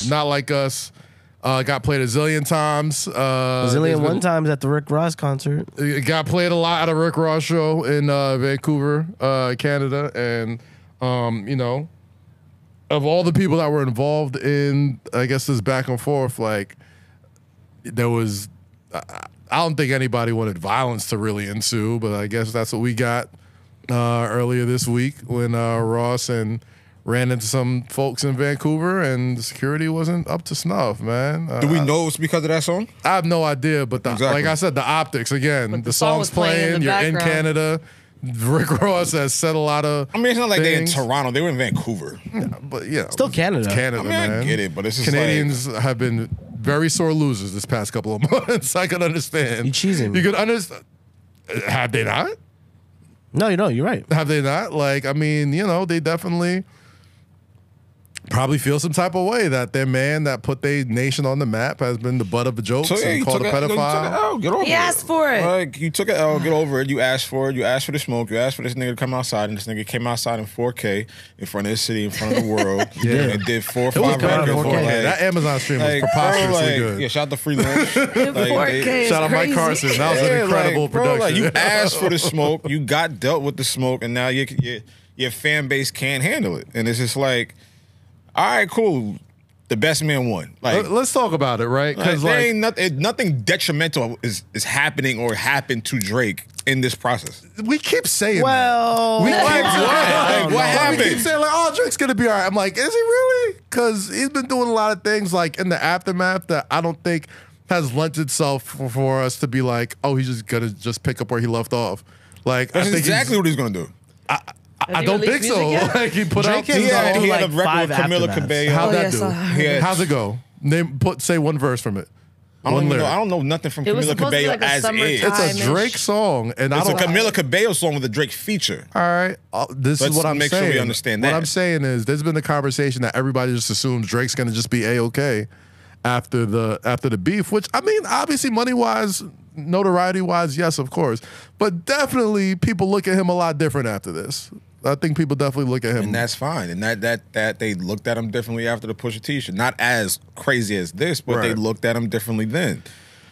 Not Like Us. Got played a zillion times. One times at the Rick Ross concert. It got played a lot at a Rick Ross show in Vancouver, Canada. And, you know, of all the people that were involved in, I guess, this back and forth, like, there was, I don't think anybody wanted violence to really ensue, but I guess that's what we got earlier this week when Ross and ran into some folks in Vancouver and the security wasn't up to snuff, man. Do we know it's because of that song? I have no idea, but like I said, the optics, again, the song's playing, you're in Canada. Rick Ross has said a lot of I mean, it's not like things. they're in Toronto. They were in Vancouver. Yeah, but yeah. Still Canada. Canada, I mean, man. I get it, but it's just Canadians have been very sore losers this past couple of months. I can understand. You cheesing me. You could understand. Have they not? No, you know, you're right. Have they not? Like, I mean, you know, they definitely probably feel some type of way that their man that put their nation on the map has been the butt of the jokes and called a pedophile. You took an L, get over it. He asked for it. Like, you took an L, get over it. You asked for it. You asked for the smoke. You asked for this nigga to come outside, and this nigga came outside in 4K in front of the city, in front of the world. Yeah. And did 4 or It was 5 good on records. 4K. Like, That Amazon stream was preposterously good. Yeah, shout out to Free Lunch. 4K Shout out Mike crazy. Carson. That was an incredible production. Like, you asked for the smoke. You got dealt with the smoke, and now your fan base can't handle it. And it's just like, all right, cool. The best man won. Like, let's talk about it, right? Because Like, there ain't nothing detrimental is happening or happened to Drake in this process. we keep saying Well, that. We keep Like, what happened? We keep saying like, oh, Drake's gonna be all right. I'm like, is he really? Because he's been doing a lot of things like in the aftermath that I don't think has lent itself for us to be like, oh, he's just gonna pick up where he left off. Like, That's I think exactly what he's gonna do. I don't think released so. music yet? Like, he put out. Drake He had like a record 5 with Camila aftermaths. Cabello. How'd that yes, do? I heard. Yeah. How's it go? Say one verse from it. I don't, One even know, lyric. I don't know nothing from It was Camila supposed to be Cabello like a as summertime. is. It's a Time-ish. Drake song, and It's I a don't. Camila Cabello song with a Drake feature. All right, this Let's is what I'm make sure saying. we understand What that. I'm saying is, there's been a conversation that everybody just assumes Drake's going to just be a-okay after the beef. Which, I mean, obviously, money wise, notoriety wise, yes, of course, but definitely people look at him a lot different after this. I think people definitely look at him, And that's fine. And that they looked at him differently after the Pusha T shit. Not as crazy as this, but they Right. looked at him differently then.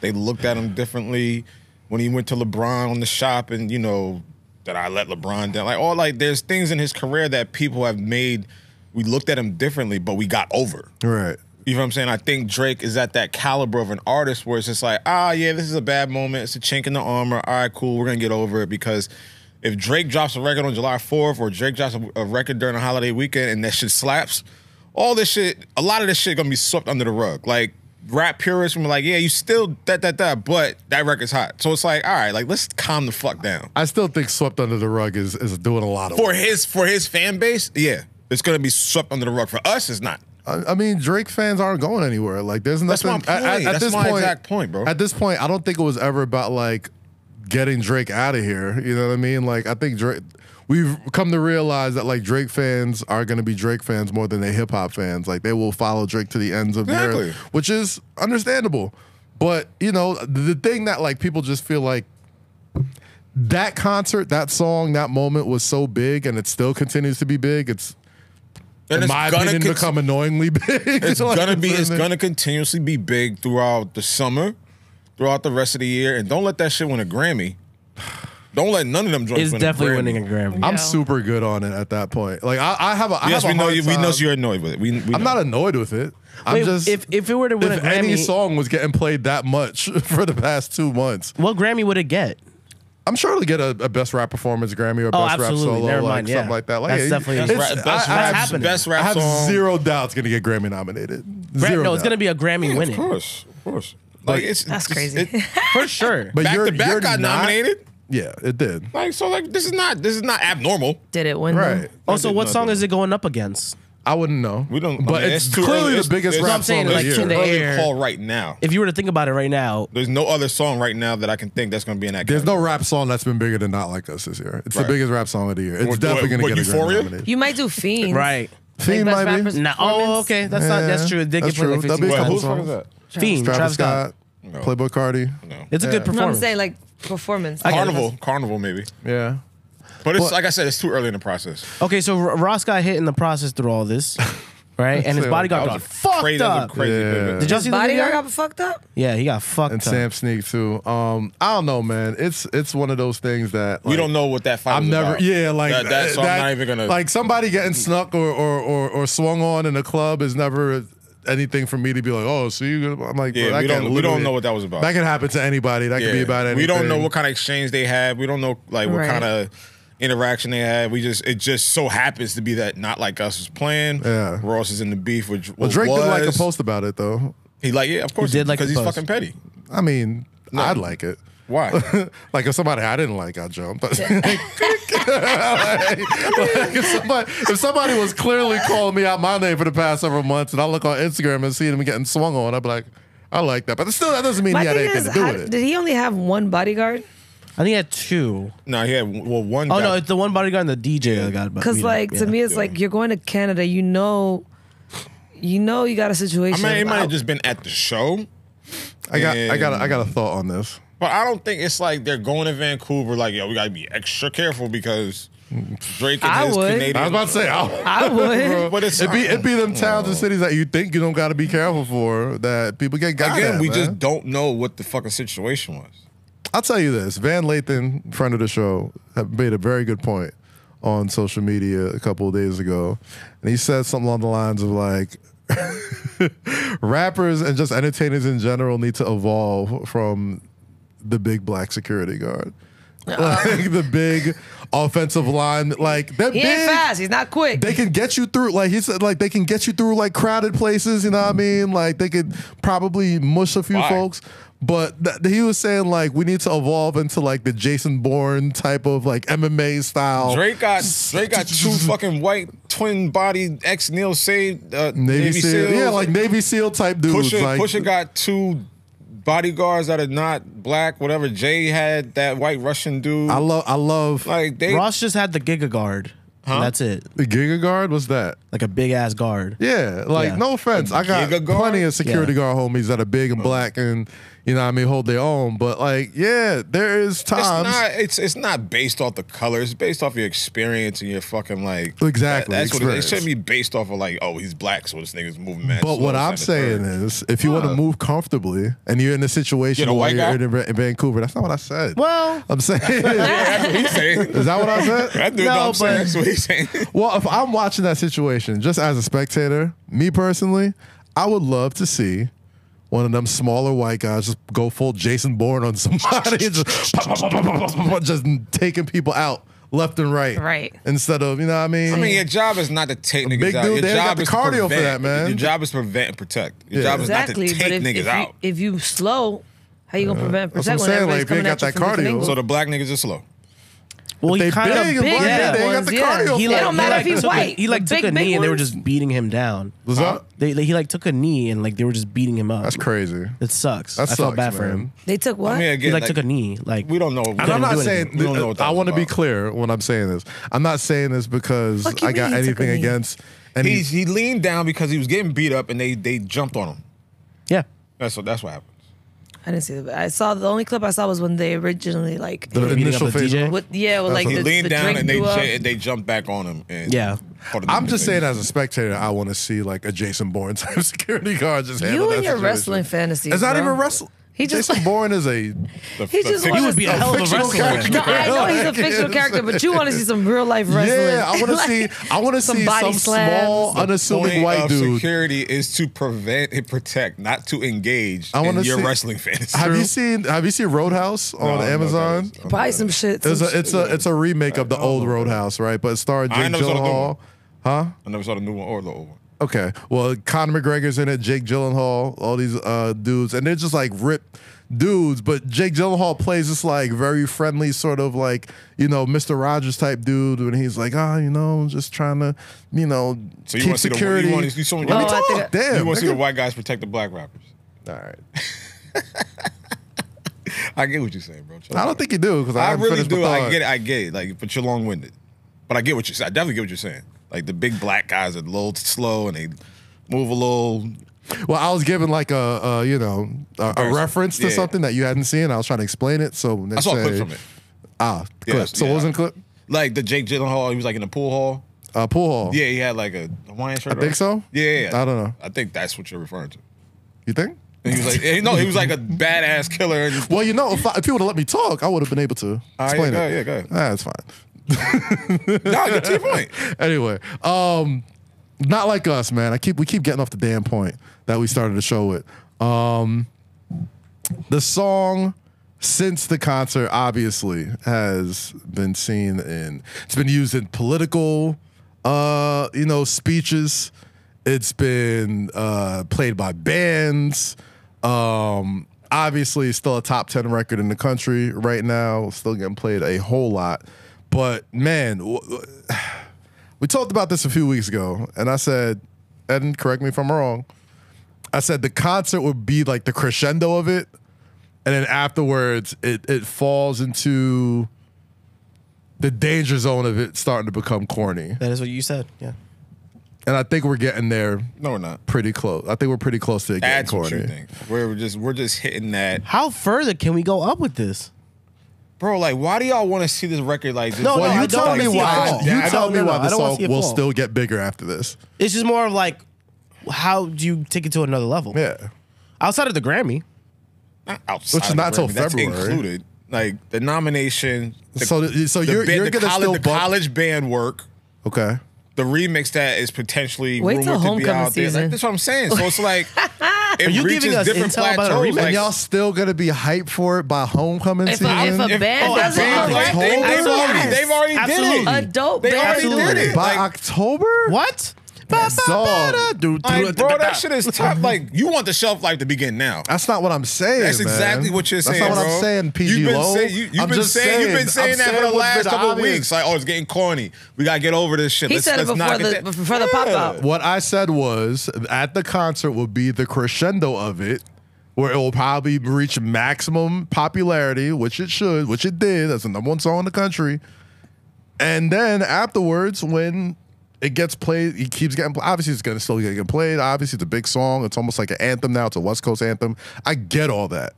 They looked at him differently when he went to LeBron on the shop and, you know, that I let LeBron down. Like, there's things in his career that people have made, we looked at him differently, but we got over. right. You know what I'm saying? I think Drake is at that caliber of an artist where it's just like, yeah, this is a bad moment. It's a chink in the armor. All right, cool. We're going to get over it because if Drake drops a record on July 4th or Drake drops a record during a holiday weekend and that shit slaps, all this shit, a lot of this shit going to be swept under the rug. Like, rap purists were like, yeah, you still but that record's hot. So it's like, all right, like, let's calm the fuck down. I still think swept under the rug is doing a lot of For work. his fan base, yeah, it's going to be swept under the rug. For us, it's not. I mean, Drake fans aren't going anywhere. Like, there's That's nothing. my point. At That's this my point, exact point, bro. At this point, I don't think it was ever about like getting Drake out of here. You know what I mean? Like, I think Drake. We've come to realize that like Drake fans are going to be Drake fans more than they hip hop fans. Like, they will follow Drake to the ends of the earth, which is understandable. But you know, the thing that like people just feel like that concert, that song, that moment was so big, and it still continues to be big. It's in my opinion become annoyingly big. It's gonna continuously be big throughout the summer, throughout the rest of the year, and don't let that shit win a Grammy. Don't let none of them joints It's win definitely a Grammy. winning a Grammy. I'm super good on it at that point. Like I have a Yes, I have we know a you. hard We know time. you're annoyed with it. We I'm not annoyed with it. I'm Wait, just if it were to win a if any Grammy, song was getting played that much for the past 2 months, what Grammy would it get? I'm sure it'll get a best rap performance Grammy or best rap absolutely. solo, Never like mind, yeah. something like that. Like, That's yeah, definitely- it's- Best I rap, happening. best I rap have song. zero doubt it's gonna get Grammy nominated. Zero No, it's doubt. gonna be a Grammy Yeah, winning of course. Like That's crazy. for sure. But Back you're, to Back you're got not- nominated. Yeah, it did. Like, so, like, this is not abnormal. Did it win? Right. Also, what nothing. song is it going up against? I wouldn't know. We don't. But I mean, it's too clearly early. the biggest It's- rap I'm saying, song of like, the in year. the early air. call right now. If you were to think about it right now, There's no other song right now that I can think that's going to be in that. There's no category. rap song that's been bigger than Not Like Us this year. It's Right. the biggest rap song of the year. It's What, definitely going to what, get a Grammy Euphoria? nominated. You might do Fiends. right? Fiend Best might be. rappers Now, performance. oh, okay, that's true. It did That's get played like true. That'd be 15 a Wait, couple who the fuck songs. is that? Fiend, Travis Scott, No. Playboy Cardi. No. It's a good No, I'm performance. saying like performance. Carnival maybe. Yeah. But it's like I said, it's too early in the process. Okay, so Ross got hit in the process through all this, right? And his That bodyguard was got a fucked crazy, up. crazy Yeah. pivot. Did y'all see the Bodyguard video? got fucked up. Yeah, he got fucked And up. Sam Sneak too. I don't know, man. It's one of those things that We don't know what that fight I'm was never. about. Yeah, like So I'm not even gonna. like somebody getting snuck or swung on in a club is never anything for me to be like, oh, see you. I'm like, Yeah, bro, we that don't can know literally- what that was about. That can happen to anybody. That can be about anything. We don't know what kind of exchange they had. We don't know like what Right. kind of interaction they had. It just so happens to be that Not Like Us was playing. Yeah. Ross is in the beef with Well, Drake did like a post about it though. He like, yeah, of course He did like because the he's post. fucking petty. I mean, I'd like it. Why? Like if somebody I didn't like, I jumped. Like, if somebody was clearly calling me out my name for the past several months, and I look on Instagram and see them getting swung on, I'd be like, I like that. But still, that doesn't mean My he had thing anything is, to do with it. did he only have one bodyguard? I think he had 2. No, he had one. Oh guy. no, it's the one bodyguard and the DJ that got. Because beat up. like to me, it's like you're going to Canada. You know you got a I situation. mean, he might have just been at the show. I got a thought on this. But I don't think it's like they're going to Vancouver like, yo, we gotta be extra careful because Drake and I his would. Canadian. I was about to say, I would. But it's it'd be them towns and cities that you think you don't got to be careful for that people get got again, at, we man. just don't know what the fucking situation was. I'll tell you this: Van Lathan, friend of the show, made a very good point on social media a couple of days ago, and he said something along the lines of like, rappers and just entertainers in general need to evolve from the big black security guard. Like the big offensive line, like they're He big. ain't fast. He's not quick. They can get you through, like he said, like they can get you through like crowded places. You know what I mean? Like they could probably mush a few Why? folks. But he was saying like we need to evolve into like the Jason Bourne type of like MMA style. Drake got 2 fucking white twin body ex Neil Say Navy SEAL, SEALs. yeah, like Navy SEAL type dudes. Pusha, like, Pusha got 2 bodyguards that are not black. Whatever. Jay had that white Russian dude. I love like they. Ross just had the Giga guard. Huh? And that's it. the Giga Guard. What's that? Like a big ass guard. Yeah, like Yeah. no offense, I got Giga Guard? plenty of security guard homies that are big and black and you know what I mean hold their own. But like, yeah, there is times. It's not based off the color. It's based off your experience and your fucking like. Exactly, That's what it experience. shouldn't be based off of like, oh, he's black, so this nigga's moving mad. But slow, what I'm second, saying third. is, if you want to move comfortably and you're in a situation Get a where white you're guy? in Vancouver, that's not what I said. Well, I'm saying, That's what he's saying. is that what I said? That dude, No, I'm saying but- that's what he's saying. Well, if I'm watching that situation, just as a spectator, me personally, I would love to see one of them smaller white guys just go full Jason Bourne on somebody and just, pop, pop, pop, pop, pop, pop, just taking people out left and right. Right. Instead of, you know what I mean? I mean, your job is not to take niggas big out. dude, Your they ain't got job the is to cardio for prevent. that, man. Your job is to prevent and protect. Your Yeah. job is Exactly. not to But take niggas out. if you slow, how you gonna prevent That's protect what when I'm saying, everybody's like, if you coming ain't at got you that from different cardio. angles? So the black niggas are slow. well, They he kind of big and big black, bad they ain't got ones, the yeah. cardio. He for It it. don't matter if he's took a- white. He like The took a big knee and they were ones. just beating him down. Was that? He like took a knee and like they were just beating him up. That's crazy. It sucks. That I felt sucks, bad for man. him. They took what? I mean, He again, like took a knee. Like we don't know. And I'm not do saying. anything. We don't know what that I was want to be about. clear when I'm saying this. I'm not saying this because Fuck you I got mean he took a anything knee? against. And He leaned down because he was getting beat up and they jumped on him. yeah. That's what happened. I didn't see the. I saw the only clip I saw was when they originally like. the beating initial up the phase. DJ? With, yeah, with like He the, leaned the down drink and blew up. they jumped back on him. And Yeah. put him I'm in just the saying, face. as a spectator, I want to see like a Jason Bourne type security guard just handle You that and your situation. wrestling fantasies. It's not bro. even wrestling. He just- Jason Bourne is a The- He the just fiction- wanna would be a hell of a fictional wrestler. character. I know he's a fictional character, but you want to see some real life wrestling. Yeah, I want to see. I want to Some see body some slams. small, The unassuming point white of dude. security is to prevent and protect, not to engage I in wanna your see- wrestling fantasy. Have you seen Roadhouse on Amazon? Probably some shit. It's a remake of the old Roadhouse, right? But it starred I Jake ain't never saw the new Gyllenhaal. one. Huh? I never saw the new one or the old one. Okay. Well, Conor McGregor's in it, Jake Gyllenhaal, all these dudes, and they're just like ripped dudes. But Jake Gyllenhaal plays this like very friendly sort of like, you know, Mr. Rogers type dude, and he's like, you know, just trying to, you know, So you keep want to see security. the you want Oh, I to think- Damn. you want to see the nigga. white guys protect the black rappers. All right. I get what you're saying, bro. Trust I me. don't think you do because I, I haven't really finished my do. thought. I get it. Like, but you're long winded. But I get what you're saying. I definitely get what you're saying. Like the big black guys are a little slow and they move a little. Well, I was given like a you know a Comparison. reference to Yeah. something that you hadn't seen. I was trying to explain it. So I saw a clip from it. clip. So Yeah, it wasn't clip. Like the Jake Gyllenhaal, he was like in the pool hall. Pool hall. Yeah, he had like a Hawaiian shirt. I think so. Yeah. I don't know. I think that's what you're referring to. You think? And he was like, no, he was like a badass killer. And Well, you know, if people would have let me talk, I would have been able to explain it. Yeah, go ahead. That's fine. No, get to your point. Anyway, not like us, man. We keep getting off the damn point that we started the show with. The song since the concert obviously has been seen in. It's been used in political, speeches. It's been played by bands. Obviously, it's still a top 10 record in the country right now. Still getting played a whole lot. But man, we talked about this a few weeks ago, and I said, Eden, correct me if I'm wrong. I said the concert would be like the crescendo of it, and then afterwards it falls into the danger zone of it starting to become corny. That is what you said. Yeah. And I think we're getting there. No, we're not. Pretty close. I think we're pretty close to it getting That's corny. what you think. We're just hitting that. How further can we go up with this? Bro, like, why do y'all want to see this record like this? No, Well, no, you I don't tell me wanna see it why. fall. You tell me No, why I the don't wanna song see it will fall. still get bigger after this. It's just more of like, how do you take it to another level? Yeah. Outside of the Grammy. Not outside Which is of not the till Grammy. That's February. included. Like the nomination. So you're the gonna still the bump- college band work. Okay. The remix that is potentially Wait till rumored to be homecoming out there. season. Like, that's what I'm saying. So it's like it you reaches giving us different intel about a plateaus. remix? Like, And y'all still gonna be hyped for it by homecoming If season? a band does it, band, like, October? they've already did Absolutely. it. a dope They band already doing did it. it. By Like, October? What? Dog. Like, bro, that shit is tough. Like, you want the shelf life to begin now. That's not what I'm saying. That's man. exactly what you're saying, That's not what bro. I'm saying. PG You've been Low. saying, you've I'm been just saying saying that for the what's last been couple of obvious. weeks. Like, oh, it's getting corny. We gotta get over this shit. He said it let's knock before it down. before the pop out. What I said was at the concert will be the crescendo of it, where it will probably reach maximum popularity, which it should, which it did. That's the #1 song in the country. And then afterwards, when it gets played, it keeps getting. Obviously, it's gonna still get played. Obviously, it's a big song. It's almost like an anthem now. It's a West Coast anthem. I get all that.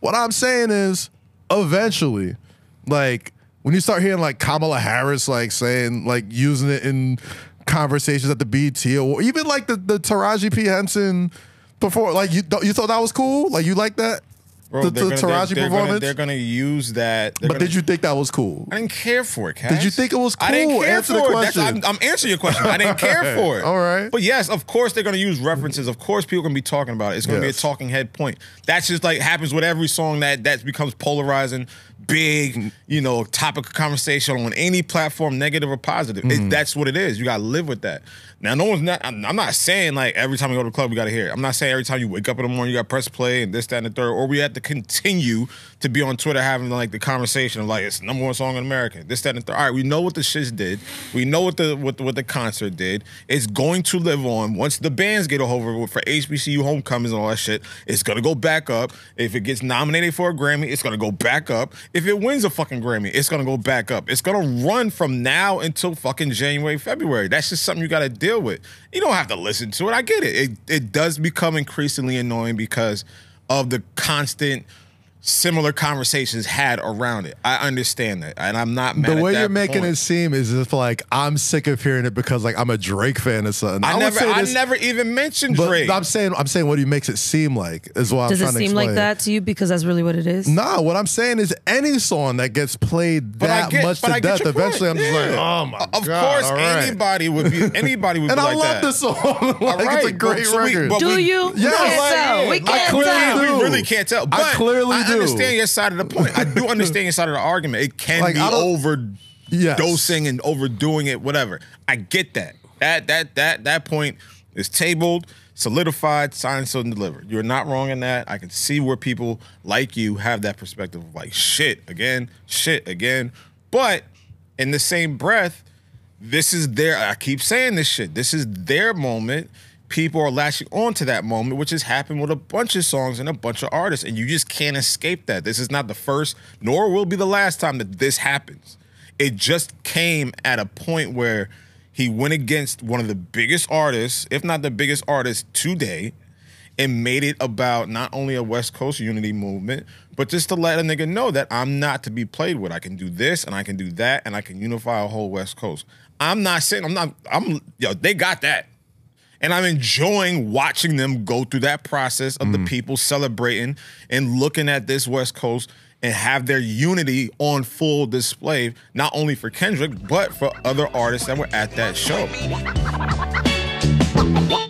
What I'm saying is, eventually, like when you start hearing like Kamala Harris like saying like using it in conversations at the BT or even like the Taraji P Henson before, like you thought that was cool, like you like that. Bro, the Taraji performance. They're gonna use that. But did you think that was cool? I didn't care for it, Cass. Did you think it was I didn't cool? care Answer for the it. question. I'm answering your question. I didn't care for it. All right. But yes, of course they're gonna use references. Of course people are gonna be talking about it. It's gonna be a Yes. talking head point. That's just like happens with every song that becomes polarizing, big, topic of conversation on any platform, negative or positive. That's what it is. You gotta live with that. Now, I'm not saying like every time we go to the club, we gotta hear it. I'm not saying every time you wake up in the morning, you gotta press play and this, that, and the third, or we have to continue to be on Twitter having like the conversation of like, it's the #1 song in America, this, that, and the third. All right, we know what the shits did. We know what the concert did. It's going to live on. Once the bands get over for HBCU homecomings and all that shit, it's gonna go back up. If it gets nominated for a Grammy, it's gonna go back up. If it wins a fucking Grammy, it's gonna go back up. It's gonna run from now until fucking January, February. That's just something you gotta deal with. You don't have to listen to it. I get it. It does become increasingly annoying because of the constant similar conversations had around it. I understand that, and I'm not mad The at way that you're making point. it seem is if like I'm sick of hearing it because like I'm a Drake fan or something. I would say this, never even mentioned but Drake. I'm saying what he makes it seem like is what Does I'm it trying to seem explain. like that to you because that's really what it is? Nah, what I'm saying is any song that gets played But I that get- much but I to get death, your point. eventually I'm just like, Yeah. oh my Of god. course, all right. anybody would be And like I love that. this song. like, All right, it's a great so record. Do you? Yeah, we can't like, tell. We I can't clearly tell. do. We really can't tell. But clearly do. understand your side of the point. I do understand your side of the argument. It can Like, be I don't- overdosing Yes. and overdoing it, whatever. I get that. That point is tabled, solidified, signed, sealed, and delivered. You're not wrong in that. I can see where people like you have that perspective of like shit again. But in the same breath, this is I keep saying this shit. This is their moment. People are latching on to that moment, which has happened with a bunch of songs and a bunch of artists, and you just can't escape that. This is not the first, nor will be the last time that this happens. It just came at a point where he went against one of the biggest artists, if not the biggest artist today, and made it about not only a West Coast unity movement, but just to let a nigga know that I'm not to be played with. I can do this and I can do that and I can unify a whole West Coast. They got that. And I'm enjoying watching them go through that process of the people celebrating and looking at this West Coast and have their unity on full display, not only for Kendrick, but for other artists that were at that show.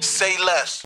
Say less.